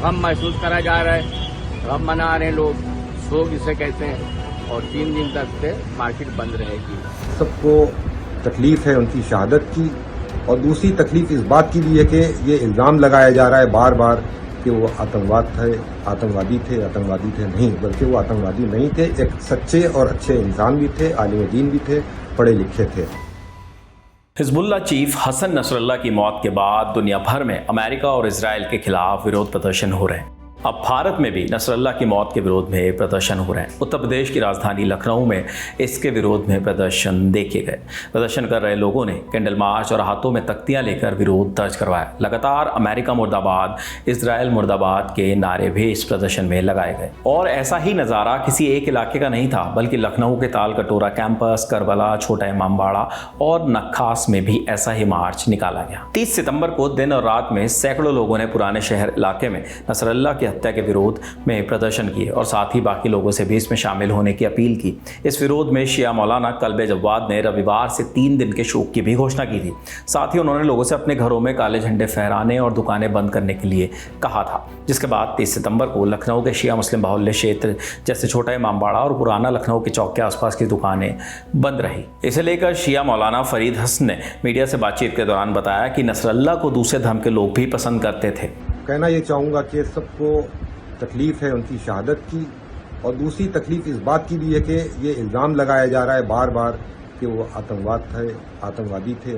गम महसूस करा जा रहा है, गम मना रहे हैं लोग, शोक इसे कहते हैं, और 3 दिन तक से मार्केट बंद रहेगी। सबको तकलीफ है उनकी शहादत की, और दूसरी तकलीफ इस बात की भी है कि ये इल्ज़ाम लगाया जा रहा है बार बार कि वो आतंकवादी थे नहीं, बल्कि वो आतंकवादी नहीं थे, एक सच्चे और अच्छे इंसान भी थे, आलिम दीन भी थे, पढ़े लिखे थे। हिजबुल्लाह चीफ हसन नसरल्लाह की मौत के बाद दुनिया भर में अमेरिका और इजराइल के खिलाफ विरोध प्रदर्शन हो रहे हैं। अब भारत में भी नसरल्लाह की मौत के विरोध में प्रदर्शन हो रहे हैं। उत्तर प्रदेश की राजधानी लखनऊ में इसके विरोध में प्रदर्शन देखे गए। प्रदर्शन कर रहे लोगों ने कैंडल मार्च और हाथों में तख्तियां लेकर विरोध दर्ज करवाया। लगातार अमेरिका मुर्दाबाद, इजराइल मुर्दाबाद के नारे भी इस प्रदर्शन में लगाए गए। और ऐसा ही नज़ारा किसी एक इलाके का नहीं था, बल्कि लखनऊ के ताल कटोरा कैंपस, करबला, छोटा इमामबाड़ा और नखास में भी ऐसा ही मार्च निकाला गया। 30 सितंबर को दिन और रात में सैकड़ों लोगों ने पुराने शहर इलाके में नसरल्लाह की हत्या के विरोध में प्रदर्शन किए और साथ ही बाकी लोगों से भी इसमें शामिल होने की अपील की। इस विरोध में शिया मौलाना कल्बे जव्वाद ने रविवार से 3 दिन के शोक की भी घोषणा की थी। साथ ही उन्होंने लोगों से अपने घरों में काले झंडे फहराने और दुकानें बंद करने के लिए कहा था, जिसके बाद 30 सितंबर को लखनऊ के शिया मुस्लिम बाहुल्य क्षेत्र जैसे छोटा इमामबाड़ा और पुराना लखनऊ के चौक के आसपास की दुकानें बंद रही। इसे लेकर शिया मौलाना फरीद हसन ने मीडिया से बातचीत के दौरान बताया कि नसरल्लाह को दूसरे धर्म के लोग भी पसंद करते थे। कहना ये चाहूँगा कि सबको तकलीफ है उनकी शहादत की, और दूसरी तकलीफ इस बात की भी है कि ये इल्ज़ाम लगाया जा रहा है बार बार कि वो आतंकवादी थे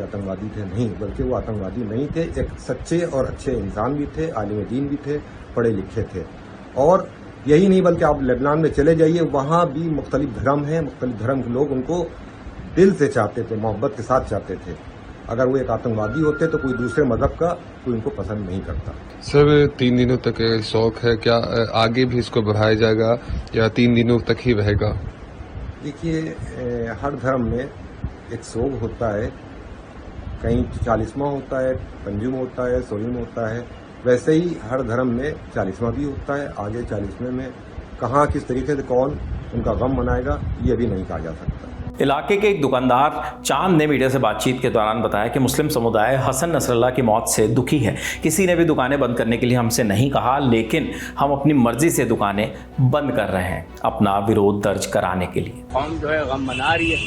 नहीं, बल्कि वो आतंकवादी नहीं थे, एक सच्चे और अच्छे इंसान भी थे, आलिम दीन भी थे, पढ़े लिखे थे। और यही नहीं बल्कि आप लेबनान में चले जाइए, वहाँ भी मुख्तलिफ धर्म हैं, मुख्तलिफ धर्म के लोग उनको दिल से चाहते थे, मोहब्बत के साथ चाहते थे। अगर वो एक आतंकवादी होते तो कोई दूसरे मजहब का कोई उनको पसंद नहीं करता। सर 3 दिनों तक शौक है, क्या आगे भी इसको बढ़ाया जाएगा या 3 दिनों तक ही रहेगा? देखिए, हर धर्म में एक शोक होता है, कहीं 40वां होता है, पंजुम होता है, सोहिम होता है, वैसे ही हर धर्म में 40वां भी होता है। आगे 40वें में कहाँ किस तरीके से कौन उनका गम मनाएगा ये भी नहीं कहा जा सकता। इलाके के एक दुकानदार चांद ने मीडिया से बातचीत के दौरान बताया कि मुस्लिम समुदाय हसन नसरल्लाह की मौत से दुखी है। किसी ने भी दुकानें बंद करने के लिए हमसे नहीं कहा, लेकिन हम अपनी मर्जी से दुकानें बंद कर रहे हैं अपना विरोध दर्ज कराने के लिए। कौम जो है गम मना रही है,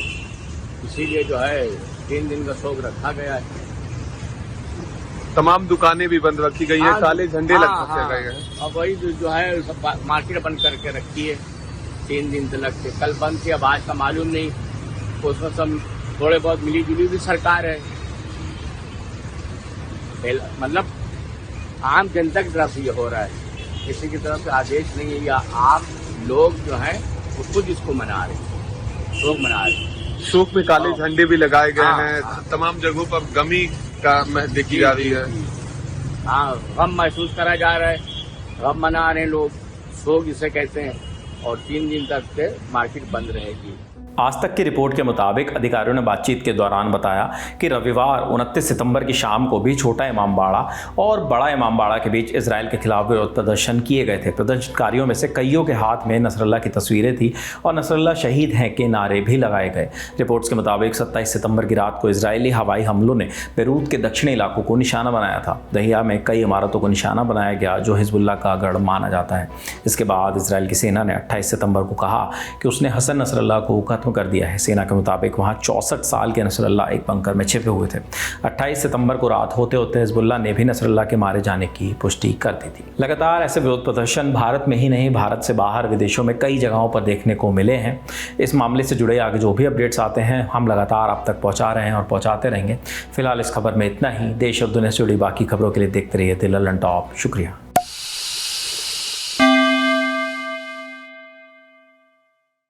इसीलिए जो है 3 दिन का शोक रखा गया है। तमाम दुकानें भी बंद रखी गई है, काले झंडे लगे गए हैं। अब वही जो है मार्केट बंद करके रखी है 3 दिन तक से। कल बंद थी, अब आज का मालूम नहीं। उसमें सब थोड़े बहुत मिली जुली भी सरकार है, मतलब आम जनता की तरफ से ये हो रहा है, किसी की तरफ से आदेश नहीं है, या आप लोग जो हैं वो खुद इसको मना रहे हैं, शोक मना रहे हैं। शोक में काले झंडे भी लगाए गए हैं, तमाम जगहों पर गमी का देखी जा रही है। हाँ, गम महसूस करा जा रहा है, गम मना रहे हैं लोग, शोक इसे कहते हैं, और 3 दिन तक से मार्केट बंद रहेगी। आज तक की रिपोर्ट के मुताबिक अधिकारियों ने बातचीत के दौरान बताया कि रविवार 29 सितंबर की शाम को भी छोटा इमामबाड़ा और बड़ा इमामबाड़ा के बीच इजराइल के खिलाफ विरोध प्रदर्शन किए गए थे। प्रदर्शनकारियों में से कईयों के हाथ में नसरल्लाह की तस्वीरें थी और नसरल्लाह शहीद हैं के नारे भी लगाए गए। रिपोर्ट्स के मुताबिक 27 सितंबर की रात को इजरायली हवाई हमलों ने बेरूत के दक्षिणी इलाकों को निशाना बनाया था। दहिया में कई इमारतों को निशाना बनाया गया जो हिजबुल्लाह का गढ़ माना जाता है। इसके बाद इजराइल की सेना ने 28 सितंबर को कहा कि उसने हसन नसरल्लाह को कर दिया है। सेना के मुताबिक वहां 64 साल के नसरल्लाह एक बंकर में छिपे हुए थे। 28 सितंबर को रात होते होते हिजबुल्लाह ने भी नसरल्लाह के मारे जाने की पुष्टि कर दी थी। लगातार ऐसे विरोध प्रदर्शन भारत में ही नहीं, भारत से बाहर विदेशों में कई जगहों पर देखने को मिले हैं। इस मामले से जुड़े आगे जो भी अपडेट्स आते हैं हम लगातार आप तक पहुंचा रहे हैं और पहुंचाते रहेंगे। फिलहाल इस खबर में इतना ही। देश और दुनिया से जुड़ी बाकी खबरों के लिए देखते रहिए द ललन टॉप। शुक्रिया।